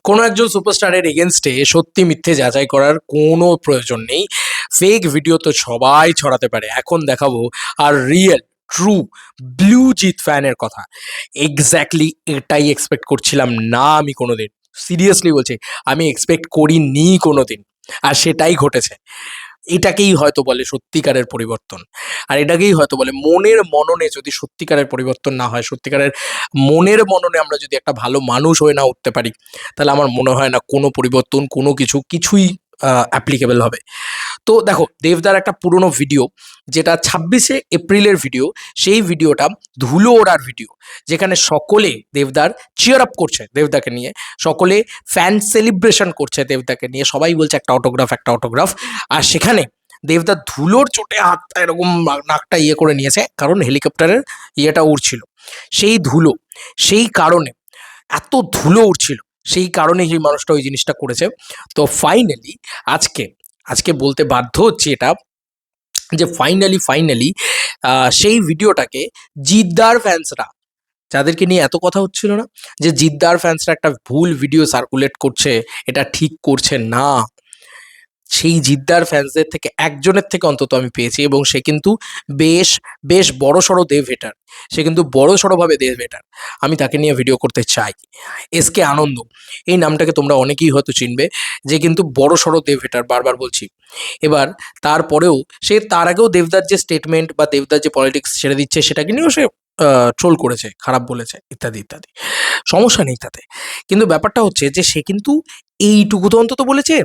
কোনো একজন সুপারস্টারের এগেনস্টে সত্যি মিথ্যে যাচাই করার কোনো প্রয়োজন নেই। ফেক ভিডিও তো সবাই ছড়াতে পারে। এখন দেখাবো আর রিয়েল ট্রু ব্লু জিত ফ্যানের কথা। এক্স্যাক্টলি এটাই এক্সপেক্ট করছিলাম না আমি কোনোদিন। সিরিয়াসলি বলছি, আমি এক্সপেক্ট করিনি কোনোদিন। আর সেটাই ঘটেছে। এটাকেই হয়তো বলে সত্যিকারের পরিবর্তন। আর এটাকেই হয়তো বলে মনের মননে যদি সত্যিকারের পরিবর্তন না হয়, সত্যিকারের মনের মননে আমরা যদি একটা ভালো মানুষ হয়ে না উঠতে পারি, তাহলে আমার মনে হয় না কোনো পরিবর্তন, কোনো কিছুই অ্যাপ্লিকেবল হবে। তো দেখো, দেবদার একটা পুরনো ভিডিও, যেটা 26শে এপ্রিলের ভিডিও, সেই ভিডিওটা ধুলো ওড়ার ভিডিও, যেখানে সকলে দেবদার চিয়ার আপ করছে দেবদাকে নিয়ে, সকলে ফ্যান সেলিব্রেশন করছে দেবদাকে নিয়ে, সবাই বলছে একটা অটোগ্রাফ, একটা অটোগ্রাফ। আর সেখানে দেবদা ধুলোর চোটে হাতটা এরকম নাকটা ইয়ে করে নিয়েছে, কারণ হেলিকপ্টারের ইয়েটা উড়ছিল, সেই ধুলো, সেই কারণে এত ধুলো উড়ছিল, সেই কারণে সেই মানুষটা ওই জিনিসটা করেছে। তো ফাইনালি আজকে আজকে বলতে বাধ্য হচ্ছি এটা, যে ফাইনালি সেই ভিডিওটাকে জিদ্দার ফ্যান্সরা, যাদেরকে নিয়ে এত কথা হচ্ছিল না, যে জিদ্দার ফ্যান্সরা একটা ভুল ভিডিও সার্কুলেট করছে, এটা ঠিক করছে না, সেই জিদ্দার ফ্যান্সদের থেকে একজনের থেকে অন্তত আমি পেয়েছি, এবং সে কিন্তু বেশ বেশ বড়সড় দেব হেটার, সে কিন্তু বড়সড়ভাবে দেব হেটার। আমি তাকে নিয়ে ভিডিও করতে চাই। এসকে আনন্দ, এই নামটাকে তোমরা অনেকেই হয়তো চিনবে, যে কিন্তু বড়সড় দেব হেটার, বারবার বলছি। এবার তারপরেও সে, তার আগেও দেবদার যে স্টেটমেন্ট বা দেবদার যে পলিটিক্স ছেড়ে দিচ্ছে, সেটাকে নিয়েও সে ট্রোল করেছে, খারাপ বলেছে, ইত্যাদি ইত্যাদি। সমস্যা নেই তাতে, কিন্তু ব্যাপারটা হচ্ছে যে সে কিন্তু এইটুকু তো অন্তত বলেছে।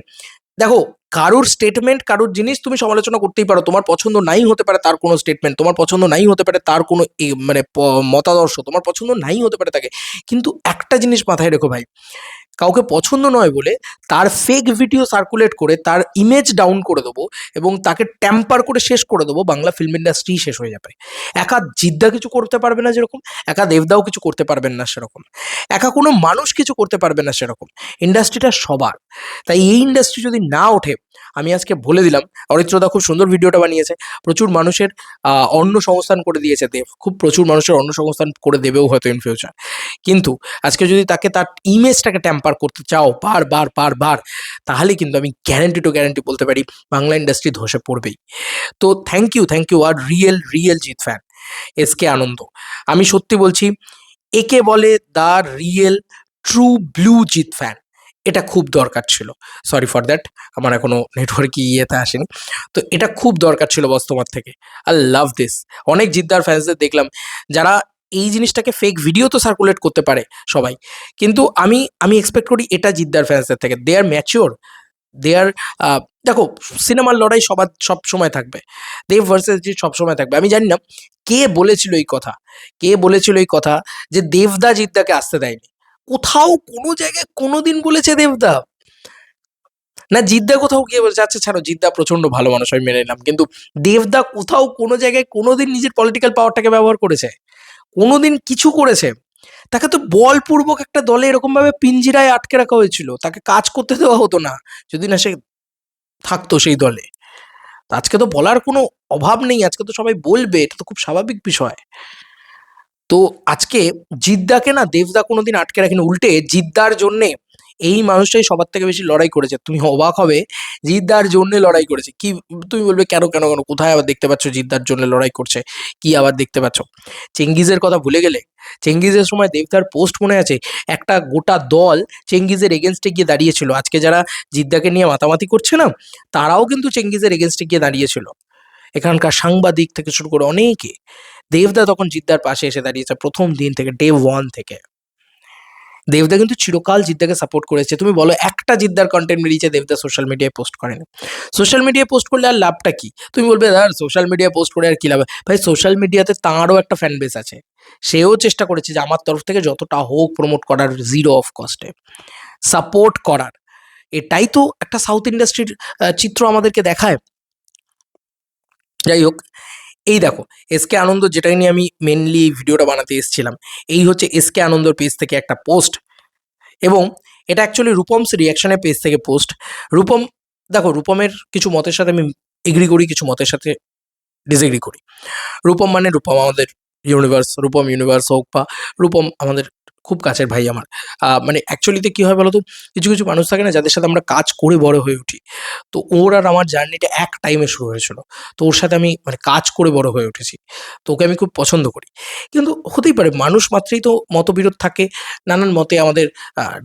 দেখো, কারোর স্টেটমেন্ট, কারোর জিনিস তুমি সমালোচনা করতেই পারো, তোমার পছন্দ নাই হতে পারে তার কোনো স্টেটমেন্ট, তোমার পছন্দ নাই হতে পারে তার কোনো মানে মতাদর্শ, তোমার পছন্দ নাই হতে পারে তাকে, কিন্তু একটা জিনিস মাথায় রেখো ভাই, কাউকে পছন্দ নয় বলে তার ফেক ভিডিও সার্কুলেট করে তার ইমেজ ডাউন করে দেবো এবং তাকে ট্যাম্পার করে শেষ করে দেবো, বাংলা ফিল্ম ইন্ডাস্ট্রি শেষ হয়ে যাবে। একা জিদ্দা কিছু করতে পারবে না যেরকম, একা দেবদাও কিছু করতে পারবেন না সেরকম, একা কোনো মানুষ কিছু করতে পারবে না সেরকম, ইন্ডাস্ট্রিটা সবার। তাই এই ইন্ডাস্ট্রি যদি না ওঠে, আমি আজকে বলে দিলাম, অরিত্রদা খুব সুন্দর ভিডিওটা বানিয়েছে, প্রচুর মানুষের অন্নসংস্থান করে দিয়েছে দেব, খুব প্রচুর মানুষের অন্নসংস্থান করে দেবেও হয়তো ইন ফিউচার। কিন্তু আজকে যদি তাকে তার ইমেজটাকে ট্যাম্পার করতে চাও বার, তাহলে কিন্তু আমি গ্যারান্টি বলতে পারি বাংলা ইন্ডাস্ট্রি ধসে পড়বেই। তো থ্যাংক ইউ আর real Jeet fan, SK Anand. আমি সত্যি বলছি, একে বলে the real true blue Jeet fan. এটা খুব দরকার ছিল। সরি ফর দ্যাট, আমার এখনো নেটওয়ার্ক ইয়েতে আসেনি। তো এটা খুব দরকার ছিল বাস্তমার থেকে। I love this. অনেক জিদ্দার ফ্যান্সদের দেখলাম, যারা এই জিনিসটাকে ফেক ভিডিও তো সার্কুলেট করতে পারে সবাই, কিন্তু আমি এক্সপেক্ট করি এটা জিদ্দার ফ্যান্সদের থেকে। দে আর ম্যাচিওর, দে আর, দেখো, সিনেমার লড়াই সব সময় থাকবে, দেব ভার্সেস জিৎ সব সময় থাকবে। আমি জানি না কে বলেছিল এই কথা যে দেবদা জিদ্দাকে আসতে দেয়নি। কোথাও কোনো জায়গায় কোনোদিন বলেছে দেবদা? না, জিদ্দা কোথাও গিয়ে বলছে, আচ্ছা ছাড়ো, জিদ্দা প্রচন্ড ভালো মানুষ, আমি মেনে নিলাম, কিন্তু দেবদা কোথাও কোনো জায়গায় কোনোদিন নিজের পলিটিক্যাল পাওয়ারটাকে ব্যবহার করেছে? কোনোদিন কিছু করেছে? তাকে তো বলপূর্বক একটা দলে এরকম ভাবে পিঞ্জিরায় আটকে রাখা হয়েছিল, তাকে কাজ করতে দেওয়া হতো না যদি না সে থাকতো সেই দলে। তো আজকে তো বলার কোনো অভাব নেই, আজকে তো সবাই বলবে, এটা তো খুব স্বাভাবিক বিষয়। তো আজকে জিদ্দাকে না দেবদা কোনোদিন আটকে রাখেনি, উল্টে জিদ্দার জন্যে এই মানুষটাই সবার থেকে বেশি লড়াই করেছে। তুমি অবাক হবে, জিদ্দার জন্য লড়াই করেছে। কি তুমি বলবে, কেন কোথায় আবার দেখতে পাচ্ছ জিদ্দার জন্য লড়াই করছে? কি আবার দেখতে পাচ্ছ? চেঙ্গিজের কথা ভুলে গেলে? চেঙ্গিজের সময় দেবদার পোস্ট মনে আছে? একটা গোটা দল চেঙ্গিজের এগেনস্টে গিয়ে দাঁড়িয়েছিল। আজকে যারা জিদ্দাকে নিয়ে মাতামাতি করছে না, তারাও কিন্তু চেঙ্গিজের এগেনস্টে গিয়ে দাঁড়িয়েছিল, এখানকার সাংবাদিক থেকে শুরু করে অনেকে। দেবদা তখন জিদ্দার পাশে এসে দাঁড়িয়েছে প্রথম দিন থেকে, ডে ওয়ান থেকে। দেবদা কিন্তু চিরকাল জিদ্দাকে সাপোর্ট করেছে। তুমি বলো, একটা জিদ্দার কন্টেন্ট বেরিয়েছে দেবদা সোশ্যাল মিডিয়ায় পোস্ট করেনি? সোশ্যাল মিডিয়ায় পোস্ট করলে আর লাভটা কি? তুমি বলবে, দাদা সোশ্যাল মিডিয়ায় পোস্ট করে আর কি লাভ? ভাই, সোশ্যাল মিডিয়াতে তাঁরও একটা ফ্যান বেস আছে, সেও চেষ্টা করেছে যে আমার তরফ থেকে যতটা হোক প্রমোট করার, জিরো অফ কস্টে সাপোর্ট করার। এটাই তো একটা সাউথ ইন্ডাস্ট্রির চিত্র আমাদেরকে দেখায়। যাই হোক, এই দেখো, এসকে আনন্দ, যেটা নিয়ে আমি মেনলি এই ভিডিওটা বানাতে এসেছিলাম, এই হচ্ছে এসকে আনন্দর পেজ থেকে একটা পোস্ট, এবং এটা অ্যাকচুয়ালি রূপমস রিয়াকশনের পেজ থেকে পোস্ট। রূপম, দেখো, রূপমের কিছু মতের সাথে আমি এগ্রি করি, কিছু মতের সাথে ডিসএগ্রি করি। রূপম মানে রূপম আমাদের ইউনিভার্স, রূপম ইউনিভার্স হোক বা রূপম আমাদের খুব কাছের ভাই আমার। মানে অ্যাকচুয়ালিতে কি হয় বলতো? কিছু, কিছু মানুষ থাকে না যাদের সাথে আমরা কাজ করে বড় হয়ে উঠি। তো ওর আর আমার জার্নিটা এক টাইমে শুরু হয়েছিল। তো ওর সাথে আমি মানে কাজ করে বড় হয়ে উঠেছি। তো ওকে আমি খুব পছন্দ করি। কিন্তু হতেই পারে মানুষ মাত্রই তো মতবিরোধ থাকে। নানান মতে আমাদের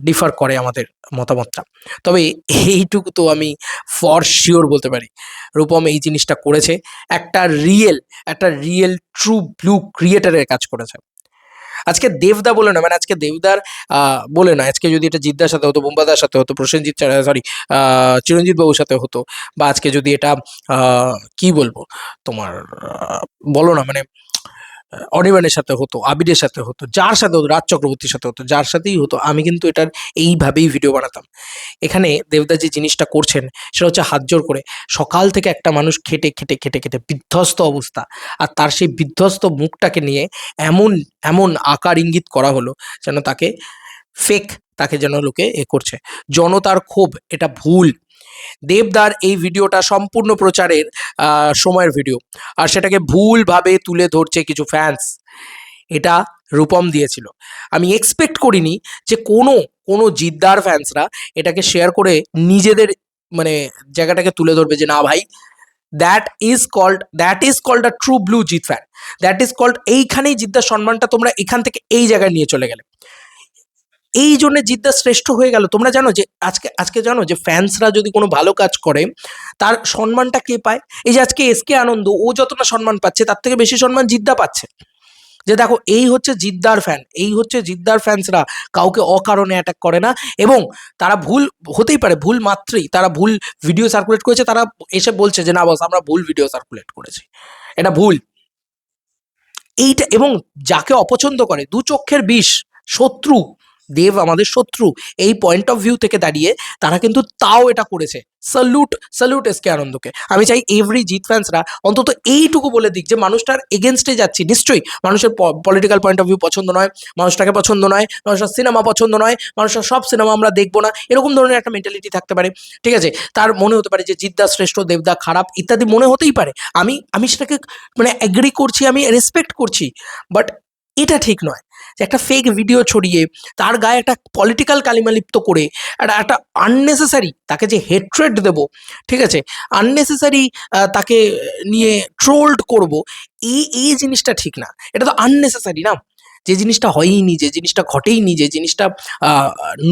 ডিফার করে আমাদের মতামতটা। তবে এইটুকু তো আমি ফর সিওর বলতে পারি। রূপম এই জিনিসটা করেছে। একটা রিয়েল, একটা রিয়েল ট্রু ব্লু ক্রিয়েটরের কাজ করেছে। আজকে দেবদা বলে না, মানে আজকে দেবদার বলে না, আজকে যদি এটা জিদ্দার সাথে হতো, বুম্বাদার সাথে হতো, প্রসেনজিৎ সরি চিরঞ্জিত বাবুর সাথে হতো, বা আজকে যদি এটা কি বলবো তোমার বলো না মানে অনির্বাণের সাথে হতো, আবিরের সাথে হতো, যার সাথে হতো, রাজ চক্রবর্তীর সাথে হতো, যার সাথেই হতো, আমি কিন্তু এটার এইভাবেই ভিডিও বানাতাম। এখানে দেবদা যে জিনিসটা করছেন সেটা হচ্ছে হাত জোড় করে সকাল থেকে একটা মানুষ খেটে খেটে খেটে খেটে বিধ্বস্ত অবস্থা, আর তার সেই বিধ্বস্ত মুখটাকে নিয়ে এমন এমন আকার ইঙ্গিত করা হলো যেন তাকে ফেক, তাকে যেন লোকে করছে। জনতার ক্ষোভ, এটা ভুল। দেবদার এই ভিডিওটা সম্পূর্ণ প্রচারের সময়ের ভিডিও, আর সেটাকে ভুলভাবে তুলে ধরছে কিছু ফ্যান্স। এটা রূপম দিয়েছিল। আমি এক্সপেক্ট করিনি যে কোনো জিদ্দার ফ্যান্সরা এটাকে শেয়ার করে নিজেদের মানে জায়গাটাকে তুলে ধরবে যে না ভাই, that is called a true blue Jeet fan. That is called, এইখানেই জিদ্দার সম্মানটা তোমরা এখান থেকে এই জায়গায় নিয়ে চলে গেলে। এই জন্য জিদ্দার শ্রেষ্ঠ হয়ে গেল। তোমরা জানো যে আজকে আজকে জানো যে ফ্যান্সরা যদি কোনো ভালো কাজ করে তার সম্মানটা কে পায়? এই যে আজকে এসকে আনন্দ, ও যতটা সম্মান পাচ্ছে তার থেকে বেশি সম্মান জিদ্দা পাচ্ছে। যে দেখো এই হচ্ছে জিদ্দার ফ্যান, এই হচ্ছে জিদ্দার ফ্যান্সরা, কাউকে অকারণে অ্যাটাক করে না। এবং তারা ভুল, হতেই পারে ভুল মাত্রই তারা ভুল ভিডিও সার্কুলেট করেছে, তারা এসে বলছে যে না বস আমরা ভুল ভিডিও সার্কুলেট করেছি, এটা ভুল। এইটা, এবং যাকে অপছন্দ করে দু চক্ষের বিষ, শত্রু, দেব আমাদের শত্রু, এই পয়েন্ট অফ ভিউ থেকে দাঁড়িয়ে তারা কিন্তু তাও এটা করেছে। স্যালুট, স্যালুট এসকে আনন্দকে। আমি চাই এভরি জিত ফ্যান্সরা অন্তত এইটুকু বলে দিক যে মানুষটার এগেনস্টে যাচ্ছি, নিশ্চয়ই মানুষের পলিটিক্যাল পয়েন্ট অফ ভিউ পছন্দ নয়, মানুষটাকে পছন্দ নয়, মানুষের সিনেমা পছন্দ নয়, মানুষের সব সিনেমা আমরা দেখবো না, এরকম ধরনের একটা মেন্টালিটি থাকতে পারে। ঠিক আছে, তার মনে হতে পারে যে জিদ্দা শ্রেষ্ঠ, দেবদা খারাপ, ইত্যাদি মনে হতেই পারে। আমি আমি সেটাকে মানে অ্যাগ্রি করছি, আমি রেসপেক্ট করছি। বাট এটা ঠিক নয় যে একটা ফেক ভিডিও ছড়িয়ে তার গায়ে একটা পলিটিক্যাল কালিমা লিপ্ত করে একটা আননেসেসারি তাকে যে হেট্রেড দেব, ঠিক আছে, আননেসেসারি তাকে নিয়ে ট্রোলড করব, এই জিনিসটা ঠিক না। এটা তো আননেসেসারি না। যে জিনিসটা হয়ইনি, যে জিনিসটা ঘটেইনি, যে জিনিসটা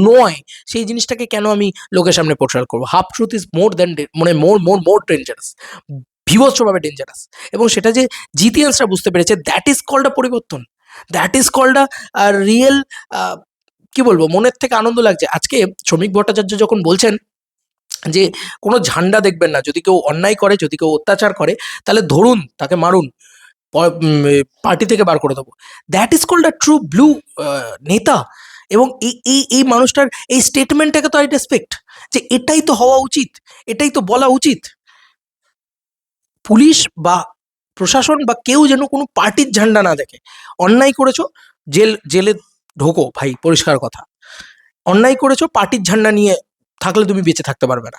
নয়, সেই জিনিসটাকে কেন আমি লোকের সামনে পোর্ট্রেট করবো? Half truth is more than, মানে মোর মোর মোর ডেঞ্জারাস, বিভৎসভাবে ডেঞ্জারাস। এবং সেটা যে জিতিয়ান্সরা বুঝতে পেরেছে, দ্যাট ইজ কল্ড আ পরিবর্তন, that is called a real, কি বলবো, মনের থেকে আনন্দ লাগছে। আজকে শ্রমিক ভট্টাচার্য যখন বলছেন যে কোনো ঝান্ডা দেখবেন না, যদি কেউ অন্যায় করে, যদি কেউ অত্যাচার করে, তাহলে ধরুন তাকে মারুন, পার্টি থেকে বার করে দেবো, that is called a true blue নেতা। এবং এই মানুষটার এই স্টেটমেন্টটাকে তো আই রেসপেক্ট, যে এটাই তো হওয়া উচিত, এটাই তো বলা উচিত। পুলিশ বা প্রশাসন বা কেউ যেন কোনো পার্টির ঝান্ডা না দেখে। অন্যায় করেছো, জেলে ঢোকো ভাই, পরিষ্কার কথা। অন্যায় করেছো, পার্টির ঝান্ডা নিয়ে থাকলে তুমি বেঁচে থাকতে পারবে না।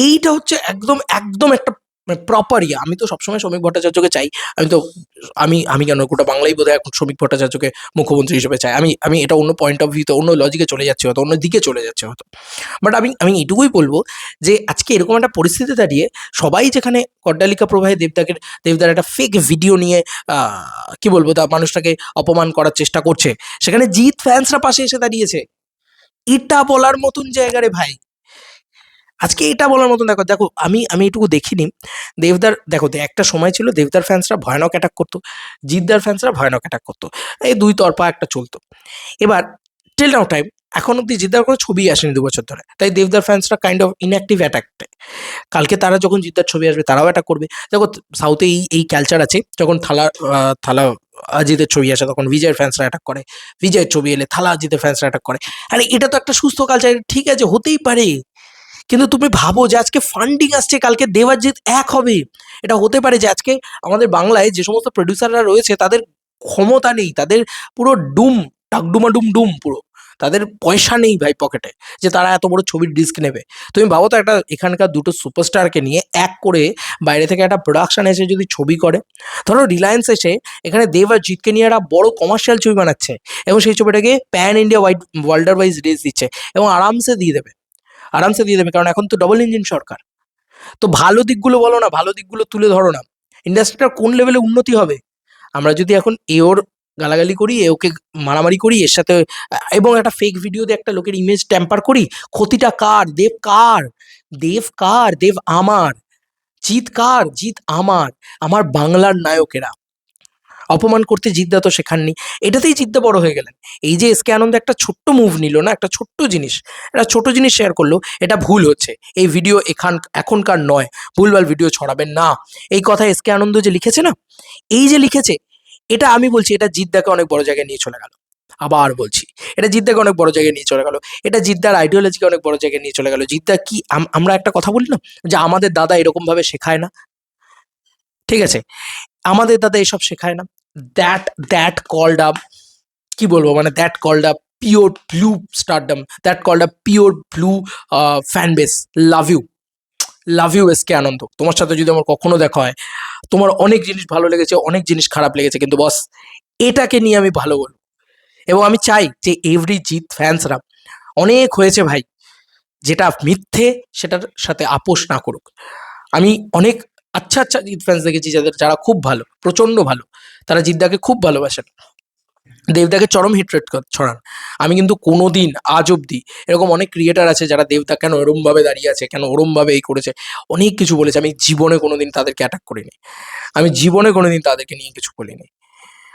এইটা হচ্ছে একদম একদম একটা মানে প্রপার ইয়ে। আমি তো সবসময় শ্রমিক ভট্টাচার্যকে চাই। আমি তো আমি কেন, গোটা বাংলাই বোধহয় এখন শ্রমিক ভট্টাচার্যকে মুখ্যমন্ত্রী হিসেবে চাই। আমি এটা অন্য পয়েন্ট অফ ভিউতে, অন্য লজিকে চলে যাচ্ছে হয়তো, অন্য দিকে চলে যাচ্ছে হয়তো। বাট আমি এটুকুই বলবো যে আজকে এরকম একটা পরিস্থিতি দাঁড়িয়ে সবাই যেখানে কড্ডালিকা প্রবাহে দেবদার একটা ফেক ভিডিও নিয়ে কি বলবো তা মানুষটাকে অপমান করার চেষ্টা করছে, সেখানে জিৎ ফ্যান্সরা পাশে এসে দাঁড়িয়েছে। এটা বলার মতন জায়গা রে ভাই। আজকে এটা বলার মতন, দেখো দেখো আমি এটুকু দেখিনি দেবদার, দেখো একটা সময় ছিল দেবদার ফ্যান্সরা ভয়ানক অ্যাটাক করতো, জিদ্দার ফ্যান্সরা ভয়ানক অ্যাটাক করতো, এই দুই তরফা একটা চলতো। এবার টিল নাও টাইম, এখন অব্দি জিদ্দার কোনো ছবি আসেনি 2 বছর ধরে, তাই দেবদার ফ্যান্সরা কাইন্ড অফ ইনঅ্যাক্টিভ অ্যাটাক। কালকে তারা যখন জিদ্দার ছবি আসবে তারাও অ্যাটাক করবে। দেখো সাউথে এই কালচার আছে, যখন থালা অজিতের ছবি আসে তখন বিজয়ের ফ্যান্সরা অ্যাটাক করে, বিজয়ের ছবি এলে থালা অজিতের ফ্যান্সরা অ্যাটাক করে। আরে এটা তো একটা সুস্থ কালচার, ঠিক আছে, হতেই পারে। কিন্তু তুমি ভাবো যে আজকে ফান্ডিং আসছে, কালকে দেবাজিৎ এক হবে। এটা হতে পারে যে আজকে আমাদের বাংলায় যে সমস্ত প্রডিউসাররা রয়েছে তাদের ক্ষমতা নেই, তাদের পুরো ডুম, ডাকডুমা ডুম ডুম পুরো, তাদের পয়সা নেই ভাই পকেটে যে তারা এত বড় ছবির রিস্ক নেবে। তুমি ভাবো তো একটা এখানকার দুটো সুপারস্টারকে নিয়ে এক করে বাইরে থেকে একটা প্রোডাকশন এসে যদি ছবি করে, ধরো রিলায়েন্স এসে এখানে দেব আর জিৎকে নিয়ে একটা বড় কমার্শিয়াল ছবি বানাচ্ছে এবং সেই ছবিটাকে pan India welder wise release দিচ্ছে এবং আরামসে দিয়ে দেবে, কারণ এখন তো ডবল ইঞ্জিন সরকার। তো ভালো দিকগুলো বলো না, ভালো দিকগুলো তুলে ধরো না, ইন্ডাস্ট্রিটার কোন লেভেলে উন্নতি হবে। আমরা যদি এখন ওর গালাগালি করি, ওকে মারামারি করি এর সাথে, এবং একটা ফেক ভিডিও দিয়ে একটা লোকের ইমেজ ট্যাম্পার করি, ক্ষতিটা কার? দেব আমার, জিৎ কার? জিৎ আমার, আমার বাংলার নায়কেরা। অপমান করতে জিদ্দা তো শেখাননি, এটাতেই জিদ্দা বড় হয়ে গেলেন। এই যে এসকে আনন্দ একটা ছোট্ট মুভ নিল না, একটা ছোট্ট জিনিস, একটা ছোট জিনিস শেয়ার করলো, এটা ভুল হচ্ছে। এই ভিডিও এখনকার নয়, ভুলভাল ভিডিও ছড়াবেন না। এই কথা এসকে আনন্দ যে লিখেছে না, এই যে লিখেছে, এটা আমি বলছি এটা জিদ্দাকে অনেক বড় জায়গায় নিয়ে চলে গেল। আবার বলছি, এটা জিদ্দাকে অনেক বড় জায়গায় নিয়ে চলে গেল, এটা জিদ্দার আইডিওলজিকে অনেক বড় জায়গায় নিয়ে চলে গেল। জিদ্দা কি, আমরা একটা কথা বলি না যে আমাদের দাদা এরকম ভাবে শেখায় না, ঠিক আছে, আমাদের দাদা এসব শেখায় না। দ্যাট দ্যাট কল্ড আপ, কি বলবো, মানে that called up pure blue stardom, that called up pure blue fan base. Love you SK Anand. তোমার সাথে যদি আমার কখনো দেখা হয়, তোমার অনেক জিনিস ভালো লেগেছে, অনেক জিনিস খারাপ লেগেছে, কিন্তু বস এটাকে নিয়ে আমি ভালো বলবো। এবং আমি চাই যে এভরি জিৎ ফ্যান্সরা, অনেক হয়েছে ভাই, যেটা মিথ্যে সেটার সাথে আপোষ না করুক। আমি অনেক আচ্ছা আচ্ছা জিৎ ফ্যান্স দেখেছি যারা খুব ভালো, প্রচন্ড ভালো, তারা জিদ্দাকে খুব ভালোবাসেন, দেবদাকে চরম হিটরেট ছড়ান। আমি কিন্তু কোনোদিন আজ অব্দি, এরকম অনেক ক্রিয়েটার আছে যারা দেবদা কেন ওরমভাবে দাঁড়িয়ে আছে, কেন ওরমভাবে এই করেছে, অনেক কিছু বলেছে, আমি জীবনে কোনোদিন তাদেরকে অ্যাটাক করিনি, আমি জীবনে কোনোদিন তাদেরকে নিয়ে কিছু বলিনি,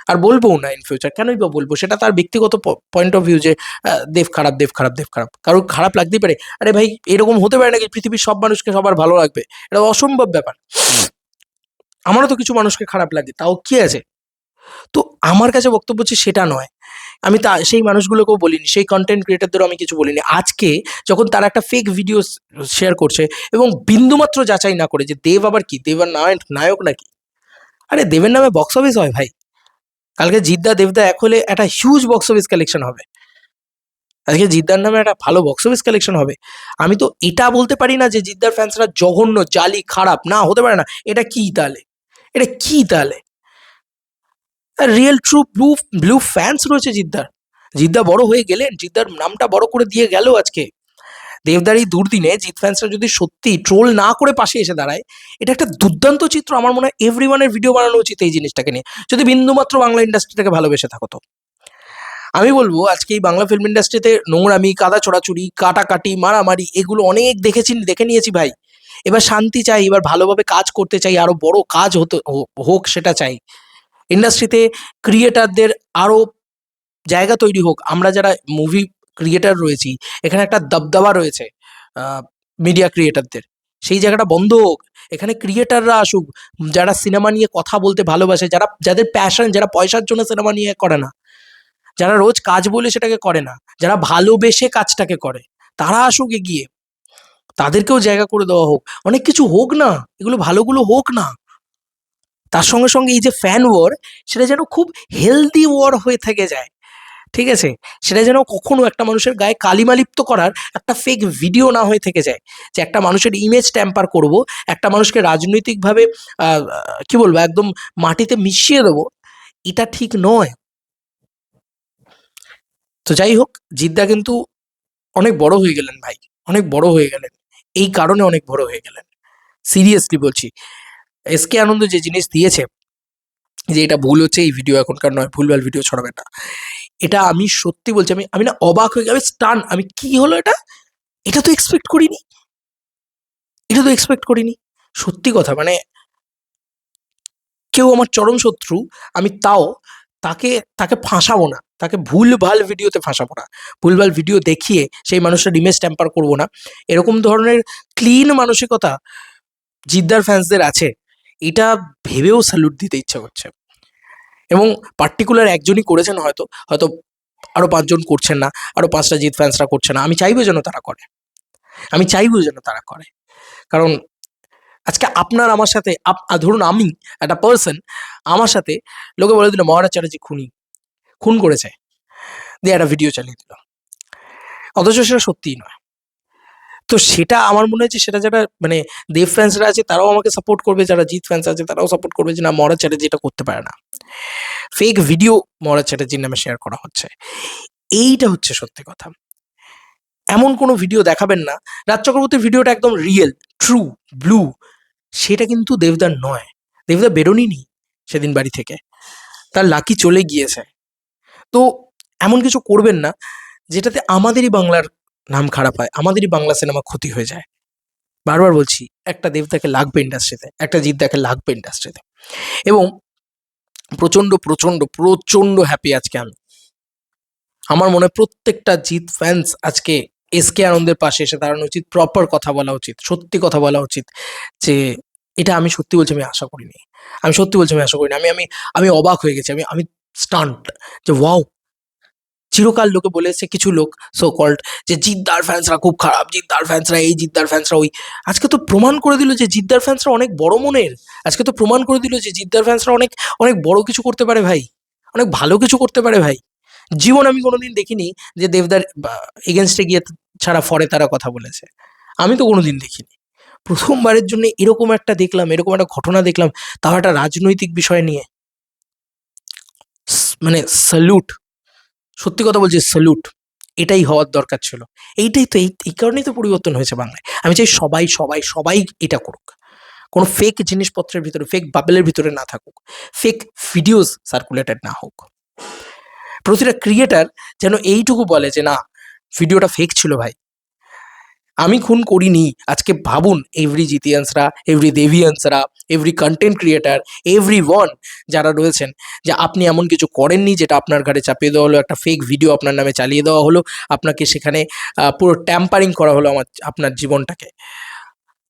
আর বলবোও না ইন ফিউচার। কেনই বা বলবো? সেটা তার ব্যক্তিগত পয়েন্ট অফ ভিউ যে দেব খারাপ, কারোর খারাপ লাগতেই পারে। আরে ভাই, এরকম হতে পারে নাকি পৃথিবীর সব মানুষকে সবার ভালো লাগবে? এটা অসম্ভব ব্যাপার। আমারও তো কিছু মানুষকে খারাপ লাগে, তাও কি আছে? তো আমার কাছে বক্তব্য হচ্ছে সেটা নয়। আমি সেই মানুষগুলোকেও বলিনি, সেই কন্টেন্ট ক্রিয়েটারদেরও আমি কিছু বলিনি। আজকে যখন তারা একটা ফেক ভিডিও শেয়ার করছে এবং বিন্দুমাত্র যাচাই না করে যে দেব আবার কি, দেব আর নায়ক নাকি? আরে দেবের নামে বক্স অফিস হয় ভাই। কালকে জিদ্দা দেবদা এক হলে একটা হিউজ বক্স অফিস কালেকশন হবে। আজকে জিদ্দার নামে একটা ভালো বক্স অফিস কালেকশন হবে। আমি তো এটা বলতে পারি না যে জিদ্দার ফ্যান্সরা জঘন্য, জালি, খারাপ, না, হতে পারে না। এটা কি তাহলে? এটা কি তাহলে? রিয়েল ট্রু ব্লু ফ্যান্স রয়েছে জিদ্দার। জিদ্দা বড় হয়ে গেলেন, জিদ্দার নামটা বড় করে দিয়ে গেল আজকে। দেবদার এই দুর্দিনে জিৎ ফ্যান্সরা যদি সত্যি ট্রোল না করে পাশে এসে দাঁড়ায়, এটা একটা দুর্দান্ত চিত্র। আমার মনে হয় এভরিওয়ানের ভিডিও বানানো উচিত এই জিনিসটাকে নিয়ে, যদি বিন্দুমাত্র বাংলা ইন্ডাস্ট্রিটাকে ভালোবেসে থাকো তো। আমি বলবো আজকে এই বাংলা ফিল্ম ইন্ডাস্ট্রিতে নোংরামি, কাদা ছোড়াছুড়ি, কাটাকাটি, মারামারি, এগুলো অনেক দেখে নিয়েছি ভাই। এবার শান্তি চাই, এবার ভালোভাবে কাজ করতে চাই, আরো বড় কাজ হোক সেটা চাই। ইন্ডাস্ট্রিতে ক্রিয়েটারদের আরো জায়গা তৈরি হোক। আমরা যারা মুভি ক্রিয়েটার রয়েছি, এখানে একটা দবদবা রয়েছে মিডিয়া ক্রিয়েটারদের, সেই জায়গাটা বন্ধ হোক। এখানে ক্রিয়েটাররা আসুক, যারা সিনেমা নিয়ে কথা বলতে ভালোবাসে, যাদের প্যাশন, যারা পয়সার জন্য সিনেমা নিয়ে করে না, যারা রোজ কাজ বলে সেটাকে করে না, যারা ভালোবেসে কাজটাকে করে, তারা আসুক এগিয়ে, তাদেরকেও জায়গা করে দেওয়া হোক। অনেক কিছু হোক না, এগুলো ভালোগুলো হোক না। তার সঙ্গে সঙ্গে এই যে ফ্যান ওয়ার, সেটা যেন খুব হেলদি ওয়ার হয়ে থেকে যায়, ঠিক আছে? সেটা যেন কখনো একটা মানুষের গায়ে কালিমা লিপ্ত করার একটা ফেক ভিডিও না হয়ে থেকে যায়, যে একটা মানুষের ইমেজ ট্যাম্পার করব, একটা মানুষকে রাজনৈতিকভাবে কি বলবো, একদম মাটিতে মিশিয়ে দেবো, এটা ঠিক নয়। তো যাই হোক, জিদ্দা কিন্তু অনেক বড় হয়ে গেলেন ভাই, অনেক বড় হয়ে গেলেন, এই কারণে অনেক বড় হয়ে গেলেন। সিরিয়াসলি বলছি, এসকে আনন্দ যে জিনিস দিয়েছে, যে এটা ভুল হচ্ছে, এই ভিডিও এখনকার নয়, ভুলভাল ভিডিও ছড়াবে না, এটা আমি সত্যি বলছি, আমি না অবাক হয়ে গেছি, আমি স্টান, আমি কি হলো এটা, এটা তো এক্সপেক্ট করিনি, সত্যি কথা। মানে কেউ আমার চরম শত্রু, আমি তাও তাকে তাকে ফাঁসাবো না, তাকে ভুলভাল ভিডিওতে ফাঁসাবো না, ভুলভাল ভিডিও দেখিয়ে সেই মানুষটার ইমেজ ট্যাম্পার করবো না। এরকম ধরনের ক্লিন মানসিকতা জিদ্দার ফ্যান্সদের আছে, এটা ভেবেও স্যালুট দিতে ইচ্ছা করছে। এবং পার্টিকুলার একজনই করেছেন, হয়তো হয়তো আরো ৫ জন করছেন না, আরো ৫টা জিৎ ফ্যান্সরা করছে না। আমি চাইবো যেন তারা করে, কারণ আজকে আপনার আমার সাথে, ধরুন আমি একটা পার্সন, আমার সাথে লোকে বলে দিল মহারাজ চ্যাটার্জি খুন করেছে, দিয়ে একটা ভিডিও চালিয়ে দিল, অথচ সেটা সত্যিই নয়। তো সেটা আমার মনে হয় যে সেটা যারা মানে দেব ফ্যান্সরা আছে তারাও আমাকে সাপোর্ট করবে, যারা জিৎ ফ্যান্স আছে তারাও সাপোর্ট করবে যে না, মহারাজ চ্যাটার্জি এটা করতে পারে না। ফেক ভিডিও মহারাজ চ্যাটার্জির নামে শেয়ার করা হচ্ছে, এইটা হচ্ছে সত্যি কথা। এমন কোনো ভিডিও দেখাবেন না, রাজ চক্রবর্তীর ভিডিওটা একদম রিয়েল, ট্রু, ব্লু, সেটা কিন্তু দেবদার নয়। দেবদা বেরোনি সেদিন বাড়ি থেকে, তার লাকি চলে গিয়েছে। তো এমন কিছু করবেন না যেটাতে আমাদেরই বাংলার নাম খারাপ হয়, আমাদেরই বাংলা সিনেমা ক্ষতি হয়ে যায়। বারবার বলছি, একটা দেবদাকে লাগবে ইন্ডাস্ট্রিতে, একটা জিদ্দাকে লাগবে ইন্ডাস্ট্রিতে। এবং প্রচন্ড প্রচন্ড প্রচন্ড হ্যাপি আজকে আমি। আমার মনে হয় প্রত্যেকটা জিৎ ফ্যান্স আজকে এসকে আনন্দের পাশে এসে দাঁড়ানো উচিত, প্রপার কথা বলা উচিত, সত্যি কথা বলা উচিত যে এটা আমি সত্যি বলছি, আমি আশা করিনি। আমি সত্যি বলছি, আমি আশা করিনি। আমি আমি আমি অবাক হয়ে গেছি, আমি আমি স্টান্ট যে ওয়াও। চিরকাল লোকে বলে এসেছে কিছু লোক সো কল্ড যে জিদ্দার ফ্যান্সরা খুব খারাপ, জিদ্দার ফ্যান্সরা এই, জিদ্দার ফ্যান্সরা ওই। আজকে তো প্রমাণ করে দিল যে জিদ্দার ফ্যান্সরা অনেক বড় মনের। আজকে তো প্রমাণ করে দিল যে জিদ্দার ফ্যান্সরা অনেক অনেক বড় কিছু করতে পারে ভাই, অনেক ভালো কিছু করতে পারে ভাই। জীবন আমি কোনোদিন দেখিনি যে দেবদার এগেনস্টে গিয়ে ছাড়া ফরে তারা কথা বলেছে, আমি তো কোনোদিন দেখিনি। প্রথমবারের জন্য এরকম একটা দেখলাম, এরকম একটা ঘটনা দেখলাম, তাও একটা রাজনৈতিক বিষয় নিয়ে। মানে স্যালুট, সত্যি কথা বলছি, স্যালুট। এটাই হওয়ার দরকার ছিল। এইটাই তো, এই কারণেই তো পরিবর্তন হয়েছে বাংলায়। আমি চাই সবাই সবাই সবাই এটা করুক, কোনো ফেক জিনিসপত্রের ভিতরে, ফেক বাবেলের ভিতরে না থাকুক, ফেক ভিডিওস সার্কুলেটেড না হোক। প্রতিটা ক্রিয়েটার যেন এইটুকু বলে যে না, ভিডিওটা ফেক ছিল ভাই, আমি খুন করিনি। আজকে ভাবুন, এভরি জিতিয়ান্সরা, এভরি দেভিয়ান্সরা, every content creator, every one যারা রয়েছেন, যে আপনি এমন কিছু করেননি যেটা আপনার ঘাড়ে চাপিয়ে দেওয়া হলো, একটা ফেক ভিডিও আপনার নামে চালিয়ে দেওয়া হলো, আপনাকে সেখানে পুরো ট্যাম্পারিং করা হলো আপনার জীবনটাকে।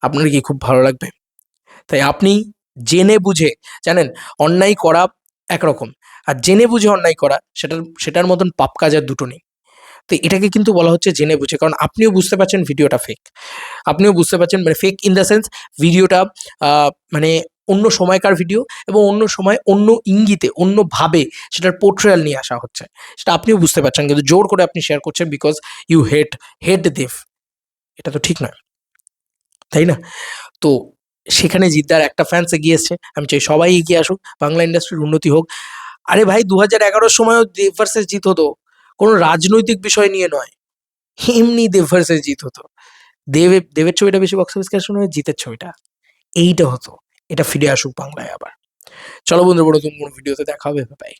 আপনার কি খুব ভালো লাগবে? তাই আপনি জেনে বুঝে, জানেন, অন্যায় করা একরকম, আর জেনে বুঝে অন্যায় করা সেটার মতন পাপ কাজ আর দুটো নেই। তো এটাকে কিন্তু বলা হচ্ছে জেনে বুঝে, কারণ আপনিও বুঝতে পারছেন ভিডিওটা ফেক, আপনিও বুঝতে পারছেন, মানে ফেক ইন দ্য সেন্স ভিডিওটা মানে অন্য সময়কার ভিডিও, এবং অন্য সময় অন্য ইঙ্গিতে অন্যভাবে সেটার পোর্ট্রেয়াল নিয়ে আসা হচ্ছে, সেটা আপনিও বুঝতে পারছেন, কিন্তু জোর করে আপনি শেয়ার করছেন বিকজ ইউ হেট দেভ। এটা তো ঠিক নয়, তাই না? তো সেখানে জিদ্দার একটা ফ্যান্স এগিয়ে এসছে, আমি চাই সবাই এগিয়ে আসুক, বাংলা ইন্ডাস্ট্রির উন্নতি হোক। আরে ভাই, 2011-র সময়ও দেব ভার্সেস জিত হতো, কোনো রাজনৈতিক বিষয় নিয়ে নয়, এমনি দেব ভার্সেস জিত হতো। দেবের ছবিটা বেশি বক্স অফিস কালেকশন হয়, জিতের ছবিটা, এইটা হতো। এটা ফিরে আসুক বাংলায় আবার। চলো বন্ধু, বড় তুমি কোনো ভিডিওতে দেখা হবে, বাই।